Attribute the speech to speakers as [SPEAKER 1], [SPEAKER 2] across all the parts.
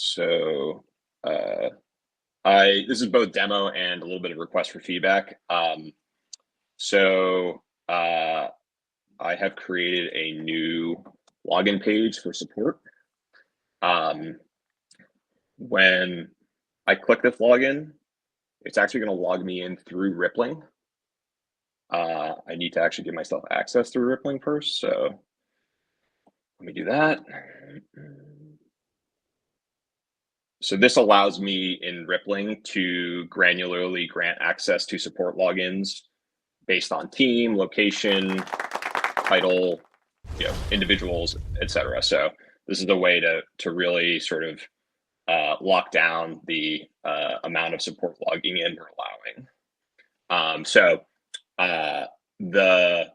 [SPEAKER 1] So uh, this is both demo and a little bit of request for feedback. So I have created a new login page for support. When I click this login, it's actually going to log me in through Rippling. I need to actually give myself access through Rippling first. So let me do that. So this allows me in Rippling to granularly grant access to support logins based on team, location, title, individuals, etc. So this is a way to really sort of lock down the amount of support logging in we're allowing. So the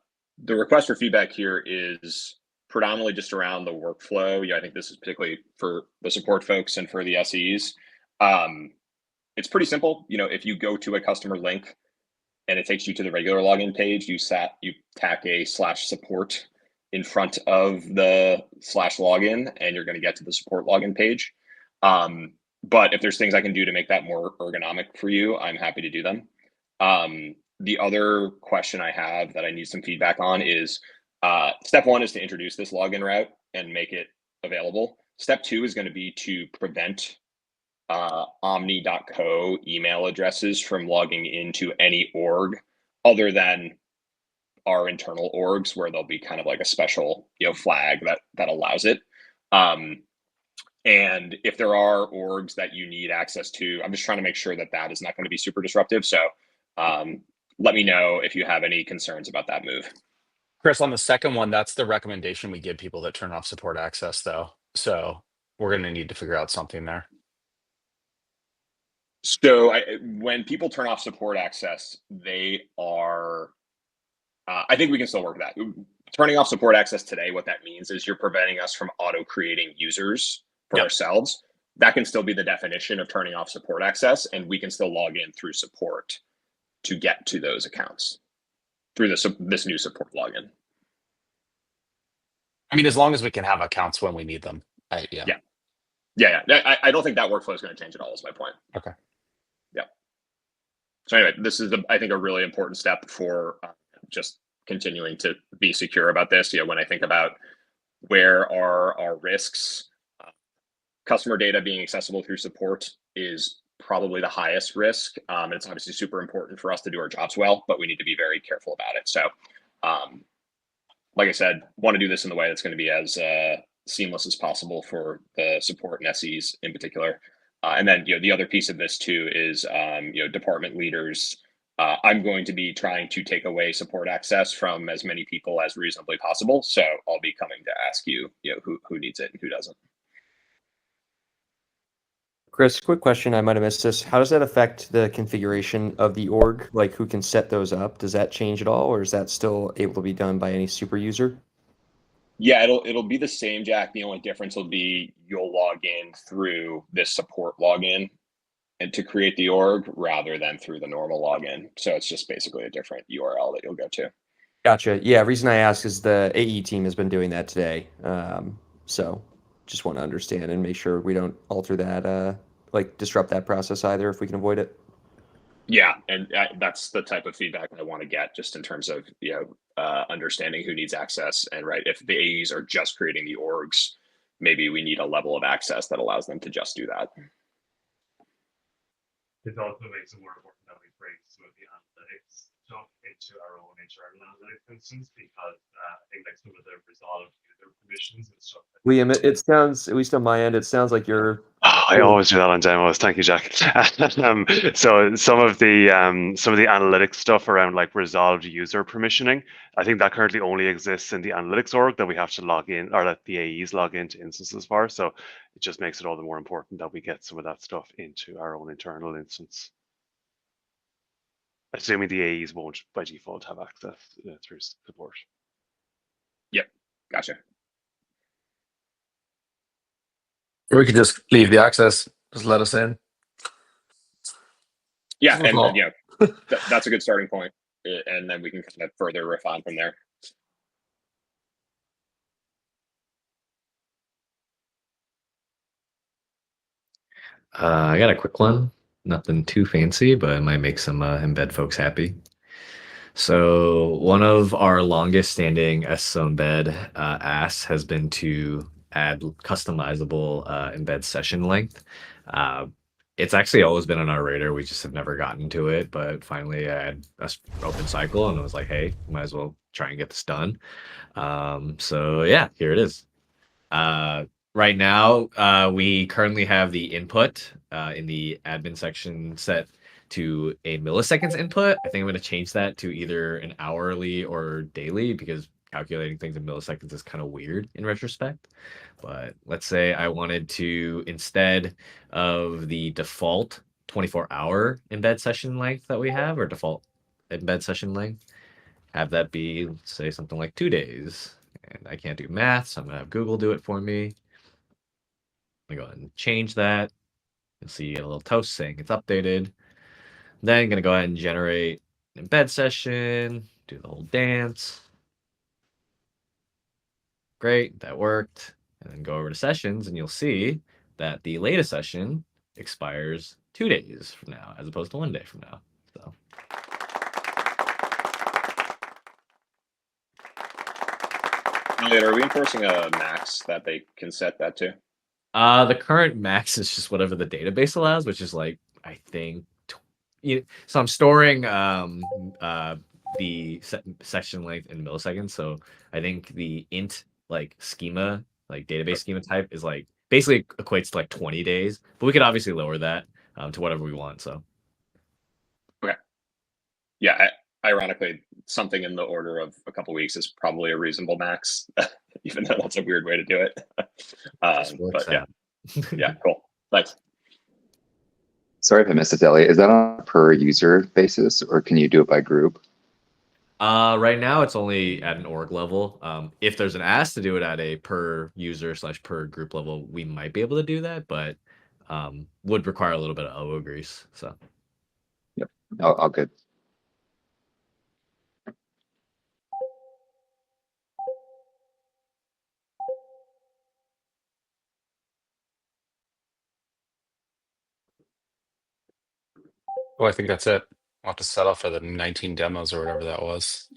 [SPEAKER 1] request for feedback here is predominantly just around the workflow. I think this is particularly for the support folks and for the SEs. It's pretty simple. If you go to a customer link and it takes you to the regular login page, you tack a /support in front of the /login, and you're going to get to the support login page. But if there's things I can do to make that more ergonomic for you, I'm happy to do them. The other question I have that I need some feedback on is step one is to introduce this login route and make it available. Step two is going to be to prevent omni.co email addresses from logging into any org other than our internal orgs, where there'll be kind of like a special flag that allows it. And if there are orgs that you need access to, I'm just trying to make sure that is not going to be super disruptive. So let me know if you have any concerns about that move.
[SPEAKER 2] Chris, on the second one, that's the recommendation we give people that turn off support access, though. So we're going to need to figure out something there.
[SPEAKER 1] So when people turn off support access, they are, I think we can still work that. Turning off support access today, what that means is you're preventing us from auto-creating users for ourselves. That can still be the definition of turning off support access, and we can still log in through support to get to those accounts through this new support login.
[SPEAKER 2] I mean, as long as we can have accounts when we need them.
[SPEAKER 1] Yeah. I don't think that workflow is going to change at all, is my point.
[SPEAKER 2] Okay.
[SPEAKER 1] Yeah. So anyway, this is, I think, a really important step for just continuing to be secure about this. When I think about where are our risks, customer data being accessible through support is probably the highest risk. It's obviously super important for us to do our jobs well, but we need to be very careful about it. So, like I said, want to do this in the way that's going to be as seamless as possible for the support and SEs in particular. And then, the other piece of this too is, department leaders. I'm going to be trying to take away support access from as many people as reasonably possible. So I'll be coming to ask you, who needs it and who doesn't.
[SPEAKER 3] Chris, quick question. I might have missed this. How does that affect the configuration of the org? Like, who can set those up? Does that change at all, or is that still able to be done by any super user?
[SPEAKER 1] Yeah, it'll be the same, Jack. The only difference will be you'll log in through this support login and to create the org rather than through the normal login. So it's just basically a different URL that you'll go to.
[SPEAKER 3] Gotcha. Yeah, reason I ask is the AE team has been doing that today. So just want to understand and make sure we don't alter that, like disrupt that process either if we can avoid it.
[SPEAKER 1] Yeah, and that's the type of feedback I want to get, just in terms of understanding who needs access. And right, if the AEs are just creating the orgs, maybe we need a level of access that allows them to just do that.
[SPEAKER 4] It also makes it more important that we bring some of the analytics stuff into our own internal analytics instance, because I think like some of the resolved user permissions and stuff.
[SPEAKER 3] Liam, it sounds, at least on my end, it sounds like you're.
[SPEAKER 4] I always do that on demos. Thank you, Jack. So some of the analytics stuff around like resolved user permissioning, I think that currently only exists in the analytics org that we have to log in, or that the AEs log into instances for. So it just makes it all the more important that we get some of that stuff into our own internal instance. Assuming the AEs won't by default have access through support.
[SPEAKER 1] Yep, gotcha.
[SPEAKER 5] Or we could just leave the access, just let us in.
[SPEAKER 1] Yeah, and that's a good starting point, and then we can kind of further refine from there.
[SPEAKER 6] I got a quick one. Nothing too fancy, but it might make some embed folks happy. So one of our longest standing SSO embed asks has been to add customizable embed session length. It's actually always been on our radar. We just have never gotten to it, but finally I had a open cycle and I was like, hey, might as well try and get this done. So yeah, here it is. Right now, we currently have the input in the admin section set to a milliseconds input. I think I'm going to change that to either an hourly or daily because calculating things in milliseconds is kind of weird in retrospect. But let's say I wanted to, instead of the default 24-hour embed session length that we have, or default embed session length, have that be, say, something like 2 days. And I can't do math, so I'm going to have Google do it for me. I'm gonna go ahead and change that. You'll see a little toast saying it's updated. Then I'm gonna go ahead and generate an embed session, do the whole dance. Great, that worked. And then go over to sessions and you'll see that the latest session expires 2 days from now, as opposed to 1 day from now. So
[SPEAKER 1] Elliot, are we enforcing a max that they can set that to?
[SPEAKER 6] the current max is just whatever the database allows, which is like, I think, so I'm storing the section length in milliseconds. So I think the int like schema, like database schema type, is like basically equates to like 20 days. But we could obviously lower that to whatever we want. So
[SPEAKER 1] Yeah, ironically, something in the order of a couple weeks is probably a reasonable max, even though that's a weird way to do it.
[SPEAKER 6] just works
[SPEAKER 1] But yeah,
[SPEAKER 6] out.
[SPEAKER 1] yeah, cool. Thanks.
[SPEAKER 7] Sorry if I missed it, Elliot. Is that on a per user basis or can you do it by group?
[SPEAKER 6] Right now it's only at an org level. If there's an ask to do it at a per user / per group level, we might be able to do that, but would require a little bit of elbow grease. So
[SPEAKER 7] All good.
[SPEAKER 2] Oh, I think that's it. I'll have to settle for the 19 demos or whatever that was.